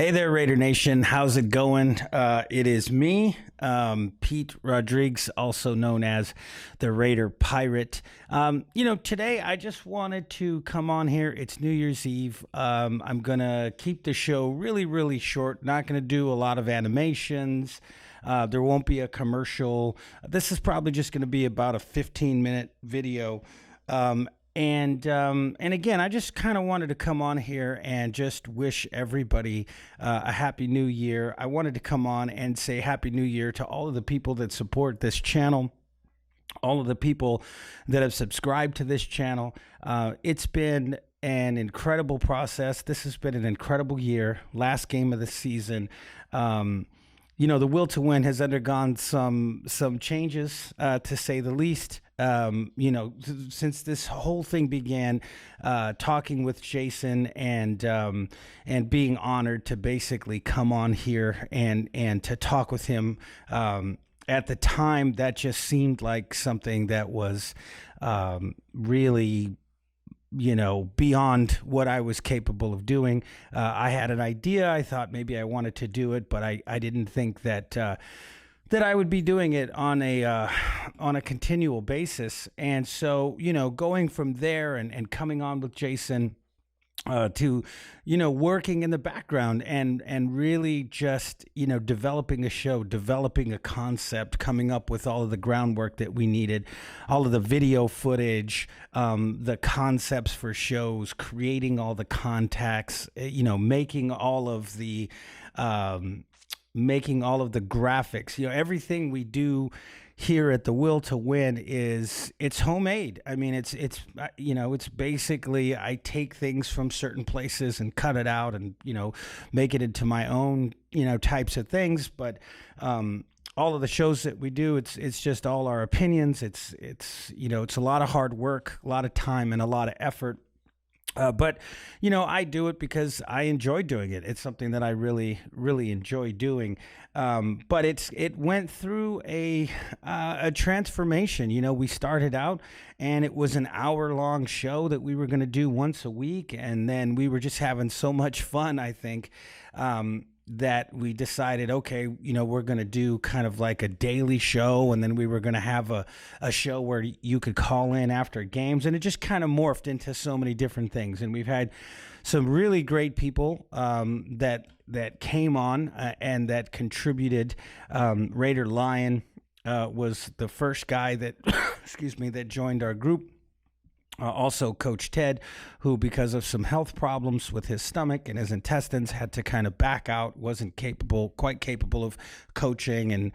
Hey there, Raider Nation. How's it going? It is me, Pete Rodriguez, also known as the Raider Pirate. Today I just wanted to come on here. It's New Year's Eve. I'm going to keep the show really, really short. Not going to do a lot of animations. There won't be a commercial. This is probably just going to be about a 15-minute video. And again, I just kind of wanted to come on here and just wish everybody a happy new year. I wanted to come on and say happy new year to all of the people that support this channel, all of the people that have subscribed to this channel. It's been an incredible process. This has been an incredible year. Last game of the season. The will to win has undergone some changes, to say the least. Since this whole thing began, talking with Jason and being honored to basically come on here and to talk with him. At the time, that just seemed like something that was really beyond what I was capable of doing. I had an idea. I thought maybe I wanted to do it, but I didn't think that I would be doing it on a continual basis. And so, going from there and coming on with Jason, to, working in the background and really just, developing a show, developing a concept, coming up with all of the groundwork that we needed, all of the video footage, the concepts for shows, creating all the contacts, making all of the graphics, everything we do here at the Will to Win it's homemade. I mean, it's basically, I take things from certain places and cut it out and, make it into my own, types of things. But, all of the shows that we do, it's just all our opinions. It's a lot of hard work, a lot of time and a lot of effort. But I do it because I enjoy doing it. It's something that I really, really enjoy doing. But it went through a transformation. We started out and it was an hour-long show that we were going to do once a week. And then we were just having so much fun, I think, that we decided, okay, we're going to do kind of like a daily show. And then we were going to have a show where you could call in after games. And it just kind of morphed into so many different things. And we've had some really great people that came on and that contributed. Raider Lion was the first guy that, that joined our group. Also, Coach Ted, who, because of some health problems with his stomach and his intestines, had to kind of back out, wasn't quite capable of coaching and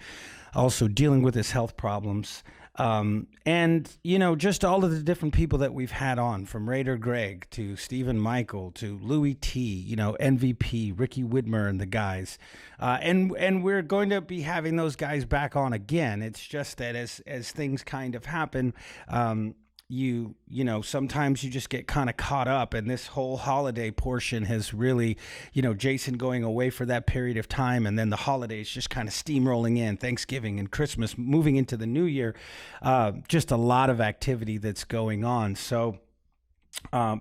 also dealing with his health problems. Just all of the different people that we've had on, from Raider Greg to Stephen Michael to Louis T, MVP, Ricky Widmer and the guys. And we're going to be having those guys back on again. It's just that as things kind of happen, sometimes you just get kind of caught up, and this whole holiday portion has really, Jason going away for that period of time, and then the holidays just kind of steamrolling in, Thanksgiving and Christmas, moving into the new year, just a lot of activity that's going on. So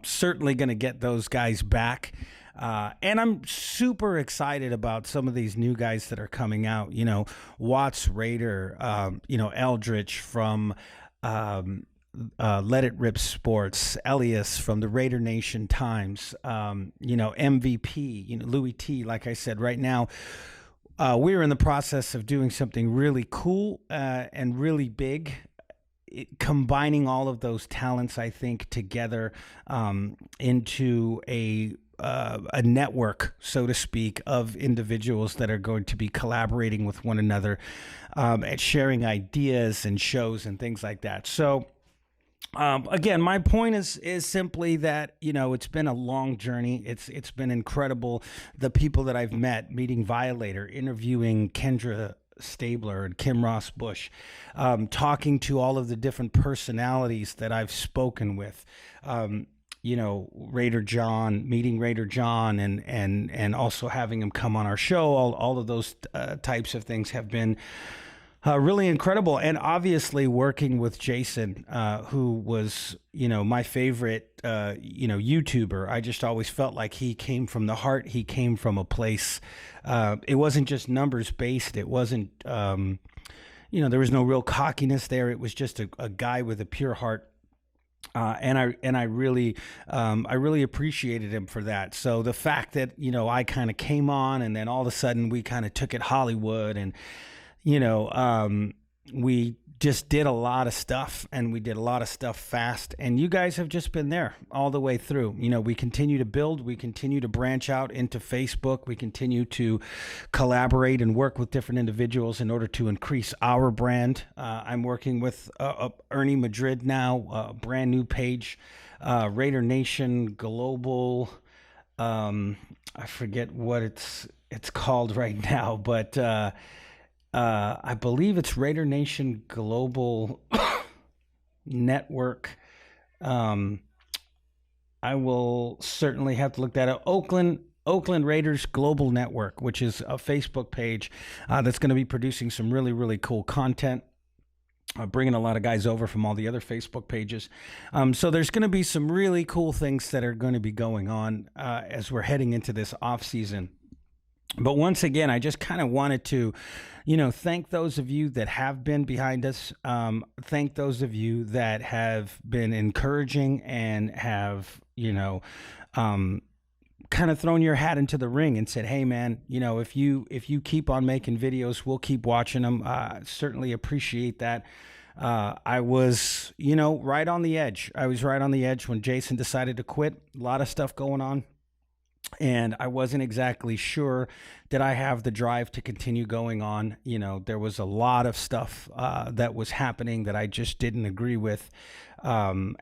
certainly going to get those guys back. And I'm super excited about some of these new guys that are coming out, Watts Raider, Eldritch from Let It Rip Sports, Elias from the Raider Nation Times, MVP, Louis T. Like I said, right now, we're in the process of doing something really cool and really big, combining all of those talents, I think, together into a network, so to speak, of individuals that are going to be collaborating with one another and sharing ideas and shows and things like that. So, again, my point is simply that, it's been a long journey. It's been incredible. The people that I've met, meeting Violator, interviewing Kendra Stabler and Kim Ross Bush, talking to all of the different personalities that I've spoken with, Raider John, meeting Raider John and also having him come on our show. All of those types of things have been Really incredible. And obviously working with Jason, who was, my favorite, YouTuber. I just always felt like he came from the heart. He came from a place. It wasn't just numbers based. It wasn't, there was no real cockiness there. It was just a guy with a pure heart. I really appreciated him for that. So the fact that I kind of came on, and then all of a sudden we kind of took it Hollywood, and you know, we just did a lot of stuff, and we did a lot of stuff fast, and you guys have just been there all the way through. We continue to build, we continue to branch out into Facebook, we continue to collaborate and work with different individuals in order to increase our brand. I'm working with Ernie Madrid now, a brand new page, Raider Nation Global. I forget what it's called right now, but I believe it's Raider Nation Global Network. I will certainly have to look that up. Oakland Raiders Global Network, which is a Facebook page that's going to be producing some really, really cool content. Bringing a lot of guys over from all the other Facebook pages. So there's going to be some really cool things that are going to be going on as we're heading into this off season. But once again, I just kind of wanted to, thank those of you that have been behind us. Thank those of you that have been encouraging and have, kind of thrown your hat into the ring and said, hey man, if you keep on making videos, we'll keep watching them. Certainly appreciate that. I was, right on the edge. I was right on the edge when Jason decided to quit. A lot of stuff going on. And I wasn't exactly sure that I have the drive to continue going on. There was a lot of stuff that was happening that I just didn't agree with. I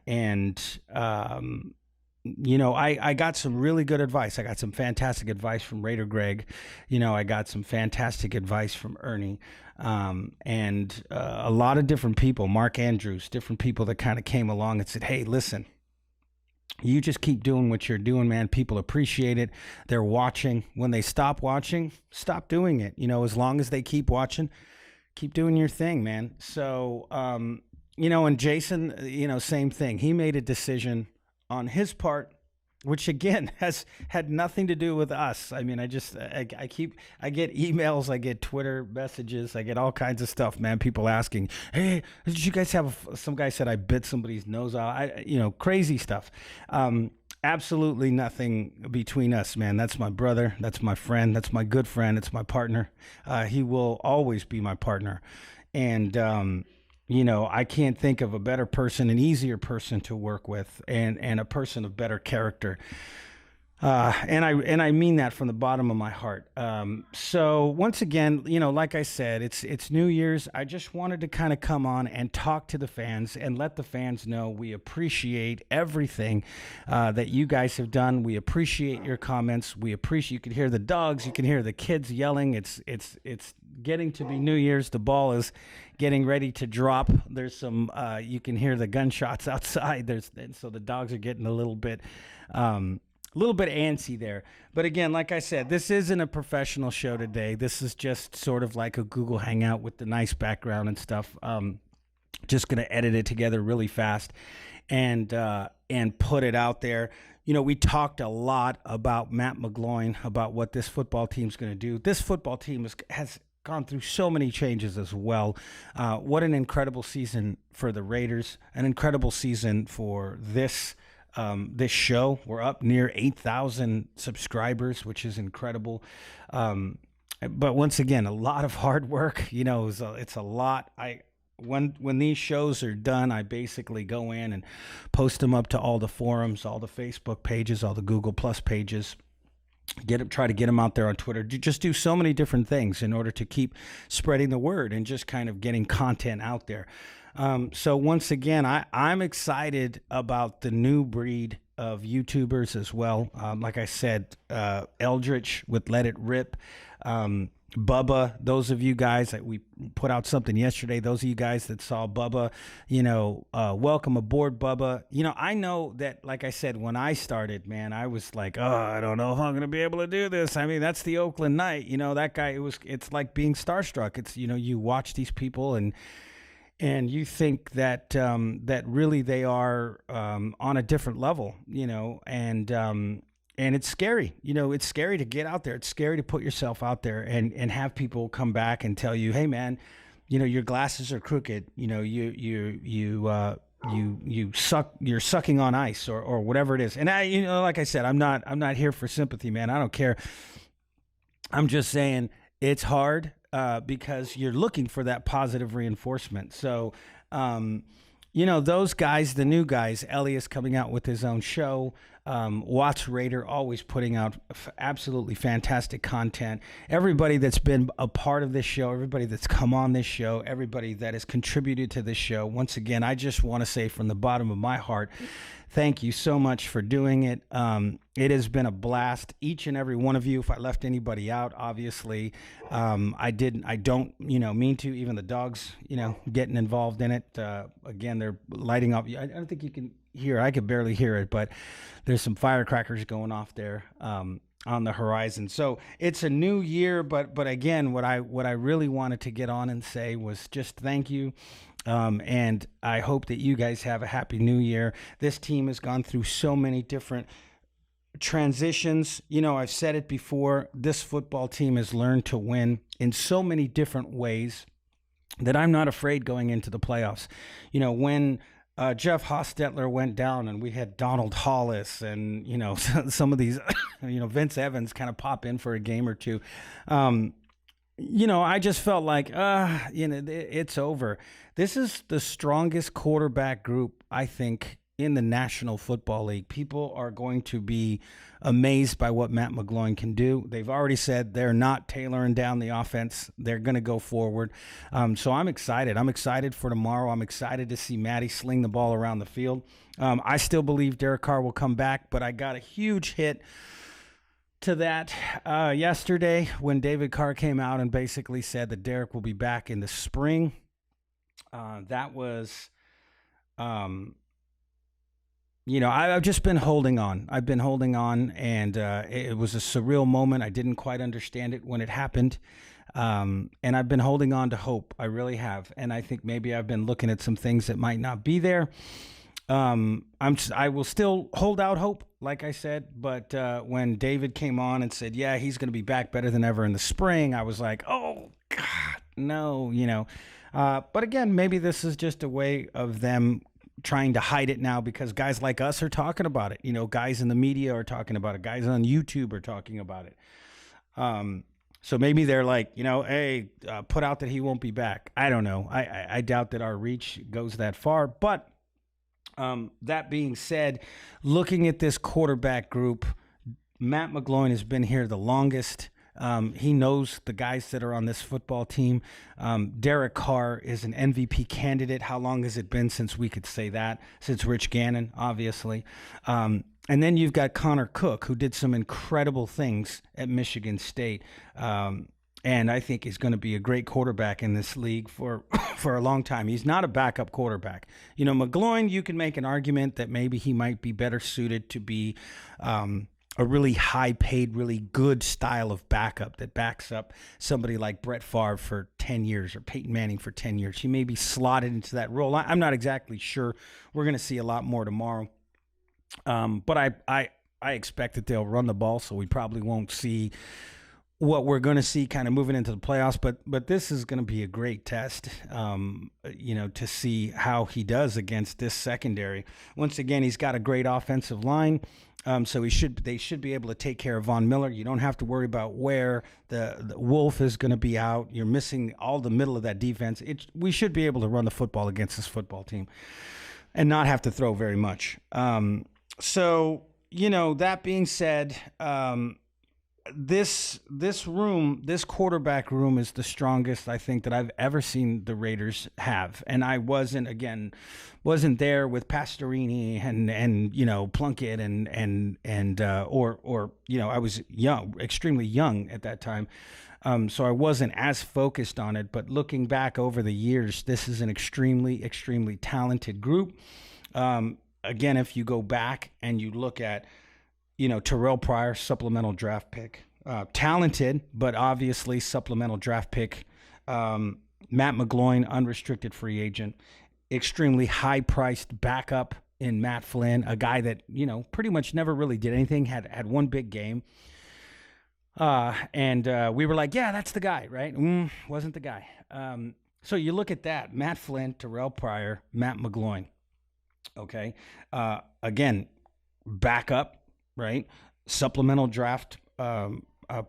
got some really good advice. I got some fantastic advice from Raider Greg. I got some fantastic advice from Ernie. And a lot of different people, Mark Andrews, different people that kind of came along and said, hey, listen, you just keep doing what you're doing, man. People appreciate it. They're watching. When they stop watching, stop doing it. As long as they keep watching, keep doing your thing, man. So, and Jason, same thing. He made a decision on his part, which again has had nothing to do with us. I mean, I get emails, I get Twitter messages, I get all kinds of stuff, man. People asking, hey, did you guys have some guy said I bit somebody's nose off? Crazy stuff. Absolutely nothing between us, man. That's my brother. That's my friend. That's my good friend. It's my partner. He will always be my partner. And, I can't think of a better person, an easier person to work with, and a person of better character. And I mean that from the bottom of my heart. So once again, like I said, it's New Year's. I just wanted to kind of come on and talk to the fans and let the fans know we appreciate everything that you guys have done. We appreciate your comments. You can hear the dogs, you can hear the kids yelling. It's getting to be New Year's. The ball is getting ready to drop. There's some you can hear the gunshots outside. So the dogs are getting a little bit antsy there. But again, like I said, this isn't a professional show today. This is just sort of like a Google Hangout with the nice background and stuff. Just going to edit it together really fast and put it out there. We talked a lot about Matt McGloin, about what this football team's going to do. This football team has gone through so many changes as well. What an incredible season for the Raiders, an incredible season for this show. We're up near 8,000 subscribers, which is incredible. But once again, a lot of hard work. It's a lot. When these shows are done, I basically go in and post them up to all the forums, all the Facebook pages, all the Google Plus pages. Try to get them out there on Twitter. Just do so many different things in order to keep spreading the word and just kind of getting content out there. So once again, I'm excited about the new breed of YouTubers as well. Like I said, Eldritch with Let It Rip, Bubba, those of you guys that we put out something yesterday, those of you guys that saw Bubba, welcome aboard, Bubba. I know that, like I said, when I started, man, I was like, I don't know if I'm going to be able to do this. I mean, that's the Oakland Knight. That guy, it's like being starstruck. It's, you watch these people and you think that that really they are on a different level, and it's scary. It's scary to get out there. It's scary to put yourself out there and have people come back and tell you, hey, man, your glasses are crooked. You suck. You're sucking on ice or whatever it is. And like I said, I'm not here for sympathy, man. I don't care. I'm just saying it's hard because you're looking for that positive reinforcement. So, those guys, the new guys, Elias coming out with his own show, Watts Raider always putting out absolutely fantastic content. Everybody that's been a part of this show, everybody that's come on this show, everybody that has contributed to this show. Once again, I just want to say from the bottom of my heart, thank you so much for doing it. It has been a blast, each and every one of you. If I left anybody out, obviously, I don't, mean to. Even the dogs, getting involved in it. Again, they're lighting up. I don't think you can hear. I could barely hear it, but there's some firecrackers going off there on the horizon. So it's a new year, but again, what I really wanted to get on and say was just thank you. And I hope that you guys have a happy new year. This team has gone through so many different transitions. I've said it before, this football team has learned to win in so many different ways that I'm not afraid going into the playoffs. When Jeff Hostetler went down and we had Donald Hollis and, some of these, Vince Evans kind of pop in for a game or two. I just felt like, it's over. This is the strongest quarterback group, I think, in the National Football League. People are going to be amazed by what Matt McGloin can do. They've already said they're not tailoring down the offense. They're going to go forward. So I'm excited. I'm excited for tomorrow. I'm excited to see Matty sling the ball around the field. I still believe Derek Carr will come back, but I got a huge hit to that yesterday when David Carr came out and basically said that Derek will be back in the spring. That was... I've just been holding on. I've been holding on, and it was a surreal moment. I didn't quite understand it when it happened, and I've been holding on to hope. I really have, and I think maybe I've been looking at some things that might not be there. I will still hold out hope, like I said, but when David came on and said, yeah, he's going to be back better than ever in the spring, I was like, oh, God, no, But again, maybe this is just a way of them trying to hide it now because guys like us are talking about it. Guys in the media are talking about it. Guys on YouTube are talking about it. So maybe they're like, hey, put out that he won't be back. I don't know. I doubt that our reach goes that far. But that being said, looking at this quarterback group, Matt McGloin has been here the longest. He knows the guys that are on this football team. Derek Carr is an MVP candidate. How long has it been since we could say that? Since Rich Gannon, obviously. And then you've got Connor Cook, who did some incredible things at Michigan State. And I think he's going to be a great quarterback in this league for a long time. He's not a backup quarterback. McGloin, you can make an argument that maybe he might be better suited to be a really high-paid, really good style of backup that backs up somebody like Brett Favre for 10 years or Peyton Manning for 10 years. He may be slotted into that role. I'm not exactly sure. We're going to see a lot more tomorrow. But I expect that they'll run the ball, so we probably won't see what we're going to see kind of moving into the playoffs. But this is going to be a great test, to see how he does against this secondary. Once again, he's got a great offensive line. So they should be able to take care of Von Miller. You don't have to worry about where the Wolf is going to be out. You're missing all the middle of that defense. We should be able to run the football against this football team and not have to throw very much. That being said, this quarterback room is the strongest I think that I've ever seen the Raiders have. And I wasn't there with Pastorini and Plunkett and I was young, extremely young at that time. So I wasn't as focused on it. But looking back over the years, this is an extremely, extremely talented group. Again, if you go back and you look at, Terrell Pryor, supplemental draft pick, talented, but obviously supplemental draft pick. Matt McGloin, unrestricted free agent, extremely high priced backup in Matt Flynn, a guy that, pretty much never really did anything, had one big game. And we were like, yeah, that's the guy, right? Wasn't the guy. So you look at that, Matt Flynn, Terrell Pryor, Matt McGloin. Okay. Again, backup, right? Supplemental draft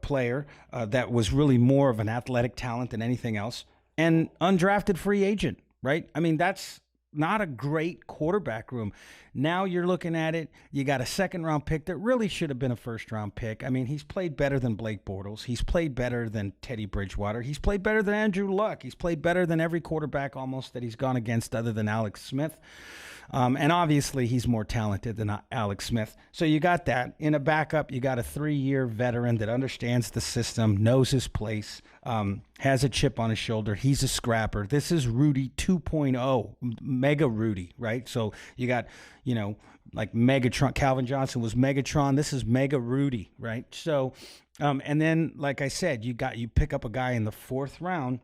player that was really more of an athletic talent than anything else, and undrafted free agent, right? I mean, that's not a great quarterback room. Now you're looking at it, you got a second-round pick that really should have been a first-round pick. I mean, he's played better than Blake Bortles. He's played better than Teddy Bridgewater. He's played better than Andrew Luck. He's played better than every quarterback almost that he's gone against other than Alex Smith. And obviously, he's more talented than Alex Smith. So you got that. In a backup, you got a 3-year veteran that understands the system, knows his place, has a chip on his shoulder. He's a scrapper. This is Rudy 2.0, Mega Rudy, right? So you got, like Megatron. Calvin Johnson was Megatron. This is Mega Rudy, right? So, and then, like I said, you pick up a guy in the 4th round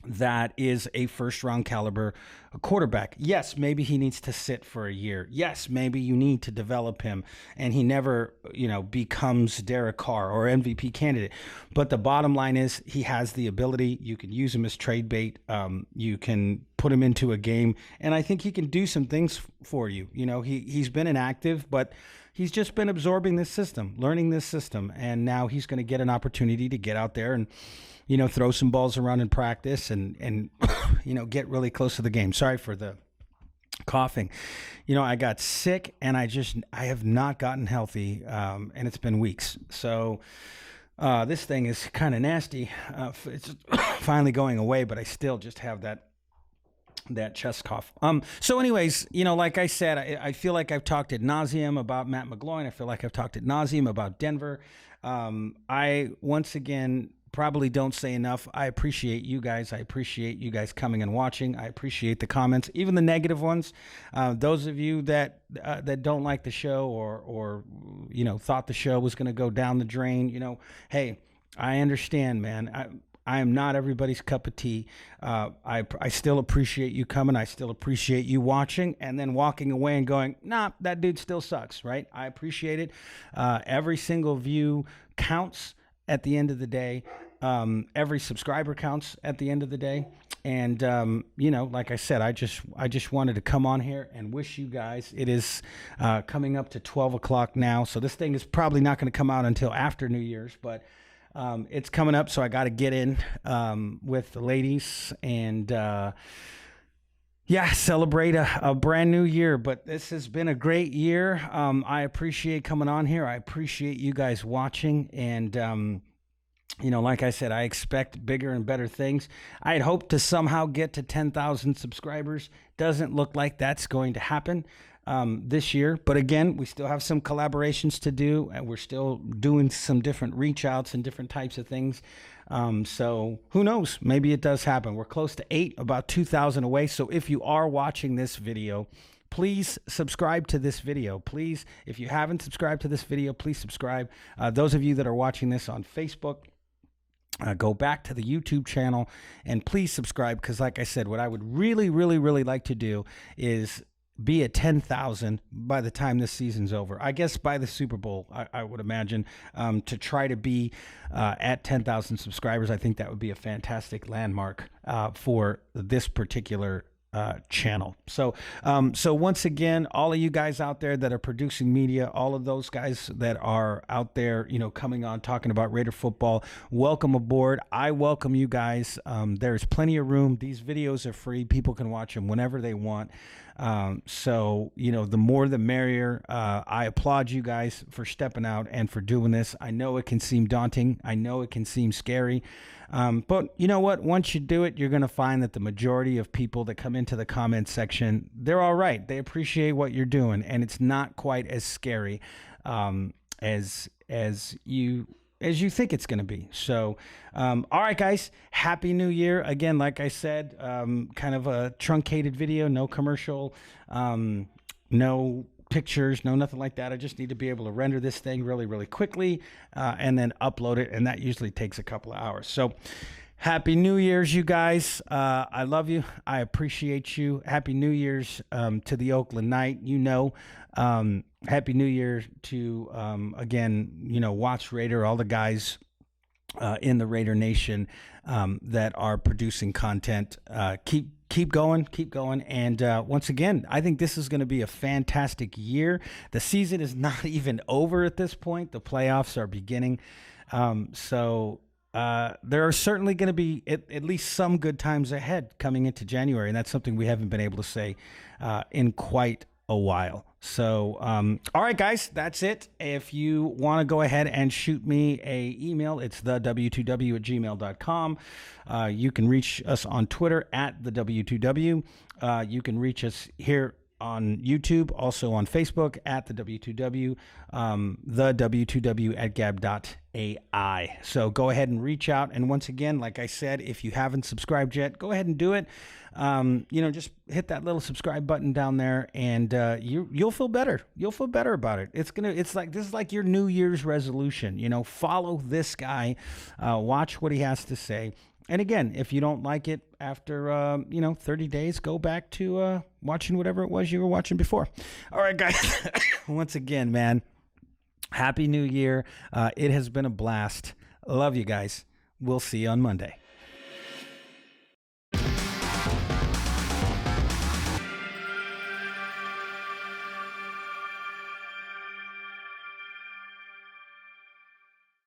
that is a first-round caliber quarterback. Yes, maybe he needs to sit for a year. Yes, maybe you need to develop him, and he never, becomes Derek Carr or MVP candidate. But the bottom line is he has the ability. You can use him as trade bait. You can put him into a game, and I think he can do some things for you. He's been inactive, but he's just been absorbing this system, learning this system, and now he's going to get an opportunity to get out there and throw some balls around in practice and get really close to the game. Sorry for the coughing. I got sick and I have not gotten healthy, and it's been weeks. So this thing is kind of nasty. It's finally going away, but I still just have that chest cough. So anyways, like I said, I feel like I've talked ad nauseum about Matt McGloin. I feel like I've talked ad nauseum about Denver. I, once again, probably don't say enough. I appreciate you guys. I appreciate you guys coming and watching. I appreciate the comments, even the negative ones. Those of you that don't like the show or thought the show was going to go down the drain, hey, I understand, man. I am not everybody's cup of tea. I still appreciate you coming. I still appreciate you watching and then walking away and going, nah, that dude still sucks, right? I appreciate it. Every single view counts at the end of the day. Every subscriber counts at the end of the day. And, like I said, I just wanted to come on here and wish you guys, it is coming up to 12 o'clock now. So this thing is probably not going to come out until after New Year's, but it's coming up. So I got to get in with the ladies and, celebrate a brand new year. But this has been a great year. I appreciate coming on here. I appreciate you guys watching. And, like I said, I expect bigger and better things. I had hoped to somehow get to 10,000 subscribers. Doesn't look like that's going to happen this year. But again, we still have some collaborations to do, and we're still doing some different reach outs and different types of things. So who knows? Maybe it does happen. We're close to 8, about 2,000 away. So if you are watching this video, please subscribe to this video. Please, if you haven't subscribed to this video, please subscribe. Those of you that are watching this on Facebook, go back to the YouTube channel and please subscribe, because like I said, what I would really, really, really like to do is be at 10,000 by the time this season's over. I guess by the Super Bowl, I would imagine, to try to be at 10,000 subscribers. I think that would be a fantastic landmark for this particular channel. So once again, all of you guys out there that are producing media, all of those guys that are out there, coming on talking about Raider football, welcome aboard. I welcome you guys. There's plenty of room. These videos are free. People can watch them whenever they want. So the more the merrier. I applaud you guys for stepping out and for doing this. I know it can seem daunting. I know it can seem scary. But you know what? Once you do it, you're going to find that the majority of people that come into the comment section, they're all right. They appreciate what you're doing, and it's not quite as scary as you as you think it's going to be. So, all right, guys, Happy New Year. Again, like I said, kind of a truncated video, no commercial, no pictures, no nothing like that. I just need to be able to render this thing really, really quickly and then upload it. And that usually takes a couple of hours. So Happy New Year's, you guys. I love you. I appreciate you. Happy New Year's to the Oakland Knight. Happy New Year to, again, Watch Raider, all the guys in the Raider Nation that are producing content. Keep going. And once again, I think this is going to be a fantastic year. The season is not even over at this point. The playoffs are beginning. So there are certainly going to be at least some good times ahead coming into January. And that's something we haven't been able to say in quite a while. So, all right, guys, that's it. If you want to go ahead and shoot me a email, it's thew2w@gmail.com. You can reach us on Twitter at thew2w. You can reach us here on YouTube, also on Facebook at the W2W, the W2W at gab.ai. So go ahead and reach out. And once again, like I said, if you haven't subscribed yet, go ahead and do it. Just hit that little subscribe button down there, and you'll feel better. You'll feel better about it. This is like your New Year's resolution. Follow this guy, watch what he has to say. And again, if you don't like it after 30 days, go back to watching whatever it was you were watching before. All right, guys. Once again, man, Happy New Year. It has been a blast. Love you guys. We'll see you on Monday.